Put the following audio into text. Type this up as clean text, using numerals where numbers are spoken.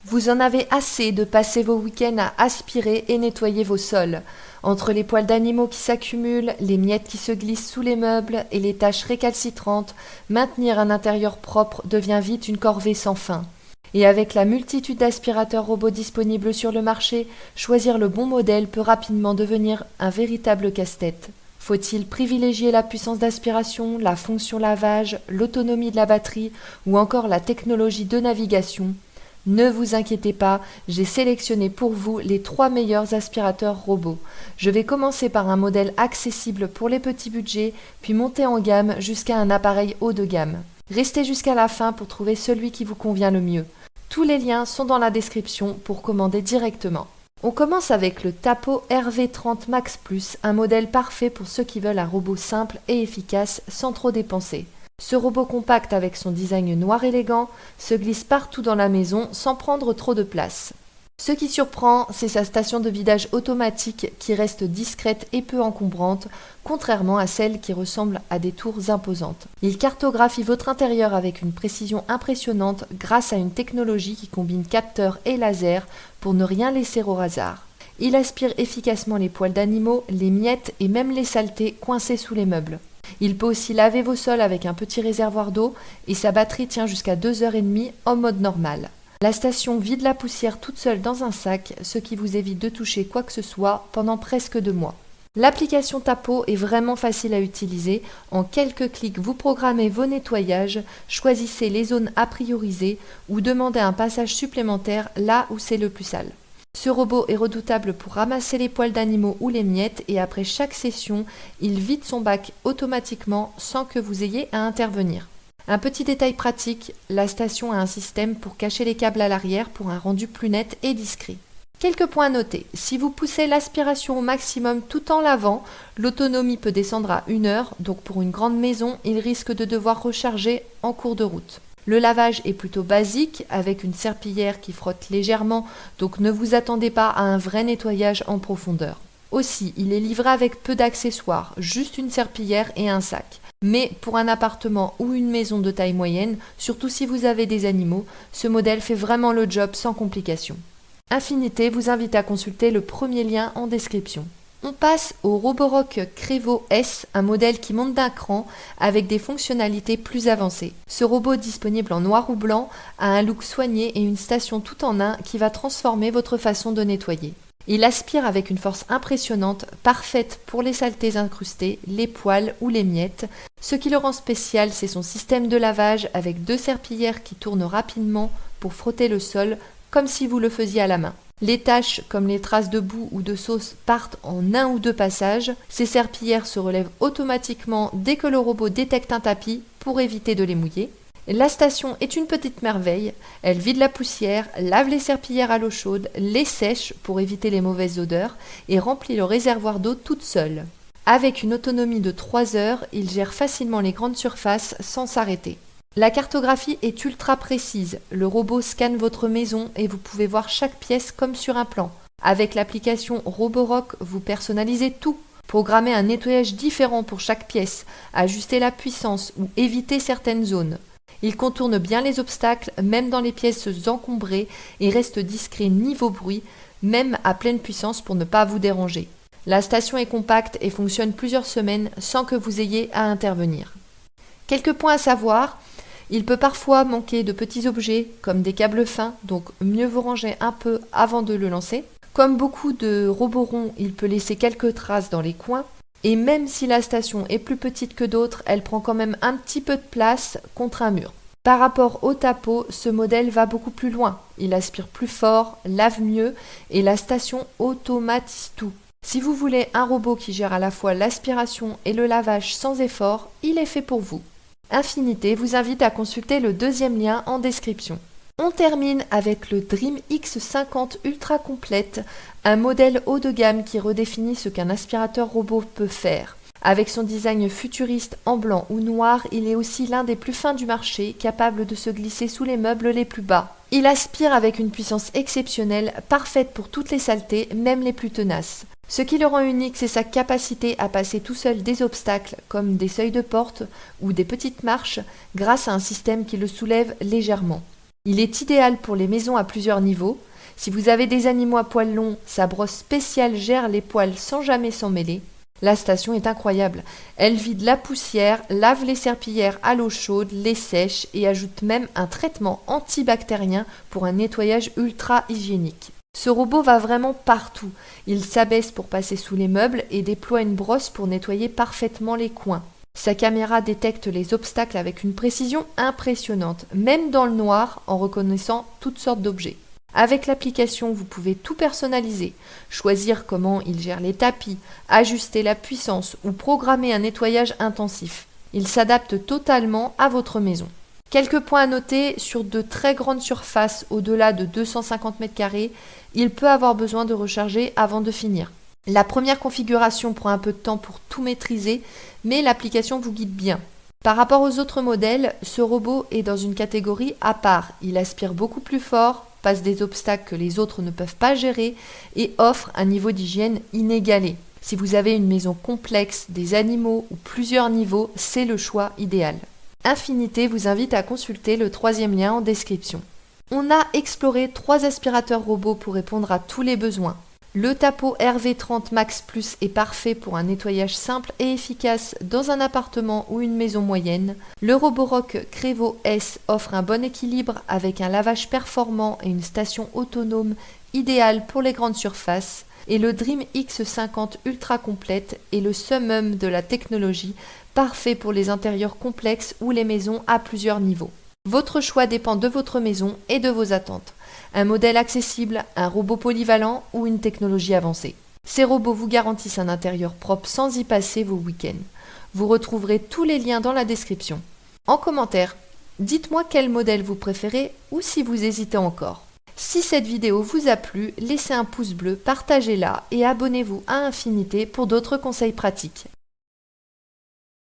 Vous en avez assez de passer vos week-ends à aspirer et nettoyer vos sols. Entre les poils d'animaux qui s'accumulent, les miettes qui se glissent sous les meubles et les taches récalcitrantes, maintenir un intérieur propre devient vite une corvée sans fin. Et avec la multitude d'aspirateurs robots disponibles sur le marché, choisir le bon modèle peut rapidement devenir un véritable casse-tête. Faut-il privilégier la puissance d'aspiration, la fonction lavage, l'autonomie de la batterie ou encore la technologie de navigation ? Ne vous inquiétez pas, j'ai sélectionné pour vous les 3 meilleurs aspirateurs robots. Je vais commencer par un modèle accessible pour les petits budgets, puis monter en gamme jusqu'à un appareil haut de gamme. Restez jusqu'à la fin pour trouver celui qui vous convient le mieux. Tous les liens sont dans la description pour commander directement. On commence avec le Tapo RV30 Max Plus, un modèle parfait pour ceux qui veulent un robot simple et efficace sans trop dépenser. Ce robot compact avec son design noir élégant se glisse partout dans la maison sans prendre trop de place. Ce qui surprend, c'est sa station de vidage automatique qui reste discrète et peu encombrante, contrairement à celle qui ressemble à des tours imposantes. Il cartographie votre intérieur avec une précision impressionnante grâce à une technologie qui combine capteurs et laser pour ne rien laisser au hasard. Il aspire efficacement les poils d'animaux, les miettes et même les saletés coincées sous les meubles. Il peut aussi laver vos sols avec un petit réservoir d'eau et sa batterie tient jusqu'à 2h30 en mode normal. La station vide la poussière toute seule dans un sac, ce qui vous évite de toucher quoi que ce soit pendant presque 2 mois. L'application Tapo est vraiment facile à utiliser. En quelques clics, vous programmez vos nettoyages, choisissez les zones à prioriser ou demandez un passage supplémentaire là où c'est le plus sale. Ce robot est redoutable pour ramasser les poils d'animaux ou les miettes et après chaque session, il vide son bac automatiquement sans que vous ayez à intervenir. Un petit détail pratique, la station a un système pour cacher les câbles à l'arrière pour un rendu plus net et discret. Quelques points à noter. Si vous poussez l'aspiration au maximum tout en lavant, l'autonomie peut descendre à 1 heure, donc pour une grande maison, il risque de devoir recharger en cours de route. Le lavage est plutôt basique avec une serpillière qui frotte légèrement, donc ne vous attendez pas à un vrai nettoyage en profondeur. Aussi, il est livré avec peu d'accessoires, juste une serpillière et un sac. Mais pour un appartement ou une maison de taille moyenne, surtout si vous avez des animaux, ce modèle fait vraiment le job sans complications. Infinité vous invite à consulter le premier lien en description. On passe au Roborock Crevo S, un modèle qui monte d'un cran avec des fonctionnalités plus avancées. Ce robot disponible en noir ou blanc a un look soigné et une station tout en un qui va transformer votre façon de nettoyer. Il aspire avec une force impressionnante, parfaite pour les saletés incrustées, les poils ou les miettes. Ce qui le rend spécial, c'est son système de lavage avec 2 serpillières qui tournent rapidement pour frotter le sol comme si vous le faisiez à la main. Les taches, comme les traces de boue ou de sauce, partent en 1 ou 2 passages. Ces serpillières se relèvent automatiquement dès que le robot détecte un tapis pour éviter de les mouiller. La station est une petite merveille. Elle vide la poussière, lave les serpillières à l'eau chaude, les sèche pour éviter les mauvaises odeurs et remplit le réservoir d'eau toute seule. Avec une autonomie de 3 heures, il gère facilement les grandes surfaces sans s'arrêter. La cartographie est ultra précise. Le robot scanne votre maison et vous pouvez voir chaque pièce comme sur un plan. Avec l'application Roborock, vous personnalisez tout. Programmez un nettoyage différent pour chaque pièce, ajuster la puissance ou éviter certaines zones. Il contourne bien les obstacles, même dans les pièces encombrées, et reste discret niveau bruit, même à pleine puissance pour ne pas vous déranger. La station est compacte et fonctionne plusieurs semaines sans que vous ayez à intervenir. Quelques points à savoir. Il peut parfois manquer de petits objets comme des câbles fins, donc mieux vous ranger un peu avant de le lancer. Comme beaucoup de robots ronds, il peut laisser quelques traces dans les coins. Et même si la station est plus petite que d'autres, elle prend quand même un petit peu de place contre un mur. Par rapport au Tapo, ce modèle va beaucoup plus loin. Il aspire plus fort, lave mieux et la station automatise tout. Si vous voulez un robot qui gère à la fois l'aspiration et le lavage sans effort, il est fait pour vous. Infinité vous invite à consulter le deuxième lien en description. On termine avec le Dream X50 Ultra Complète, un modèle haut de gamme qui redéfinit ce qu'un aspirateur robot peut faire. Avec son design futuriste en blanc ou noir, il est aussi l'un des plus fins du marché, capable de se glisser sous les meubles les plus bas. Il aspire avec une puissance exceptionnelle, parfaite pour toutes les saletés, même les plus tenaces. Ce qui le rend unique, c'est sa capacité à passer tout seul des obstacles, comme des seuils de porte ou des petites marches, grâce à un système qui le soulève légèrement. Il est idéal pour les maisons à plusieurs niveaux. Si vous avez des animaux à poils longs, sa brosse spéciale gère les poils sans jamais s'en mêler. La station est incroyable. Elle vide la poussière, lave les serpillères à l'eau chaude, les sèche et ajoute même un traitement antibactérien pour un nettoyage ultra hygiénique. Ce robot va vraiment partout. Il s'abaisse pour passer sous les meubles et déploie une brosse pour nettoyer parfaitement les coins. Sa caméra détecte les obstacles avec une précision impressionnante, même dans le noir, en reconnaissant toutes sortes d'objets. Avec l'application, vous pouvez tout personnaliser, choisir comment il gère les tapis, ajuster la puissance ou programmer un nettoyage intensif. Il s'adapte totalement à votre maison. Quelques points à noter, sur de très grandes surfaces au-delà de 250 m², il peut avoir besoin de recharger avant de finir. La première configuration prend un peu de temps pour tout maîtriser, mais l'application vous guide bien. Par rapport aux autres modèles, ce robot est dans une catégorie à part. Il aspire beaucoup plus fort, passe des obstacles que les autres ne peuvent pas gérer et offre un niveau d'hygiène inégalé. Si vous avez une maison complexe, des animaux ou plusieurs niveaux, c'est le choix idéal. Infinité vous invite à consulter le 3e lien en description. On a exploré 3 aspirateurs robots pour répondre à tous les besoins. Le Tapo RV30 Max Plus est parfait pour un nettoyage simple et efficace dans un appartement ou une maison moyenne. Le Roborock Crevo S offre un bon équilibre avec un lavage performant et une station autonome idéale pour les grandes surfaces. Et le Dream X50 ultra complète est le summum de la technologie, parfait pour les intérieurs complexes ou les maisons à plusieurs niveaux. Votre choix dépend de votre maison et de vos attentes. Un modèle accessible, un robot polyvalent ou une technologie avancée. Ces robots vous garantissent un intérieur propre sans y passer vos week-ends. Vous retrouverez tous les liens dans la description. En commentaire, dites-moi quel modèle vous préférez ou si vous hésitez encore. Si cette vidéo vous a plu, laissez un pouce bleu, partagez-la et abonnez-vous à Infinité pour d'autres conseils pratiques.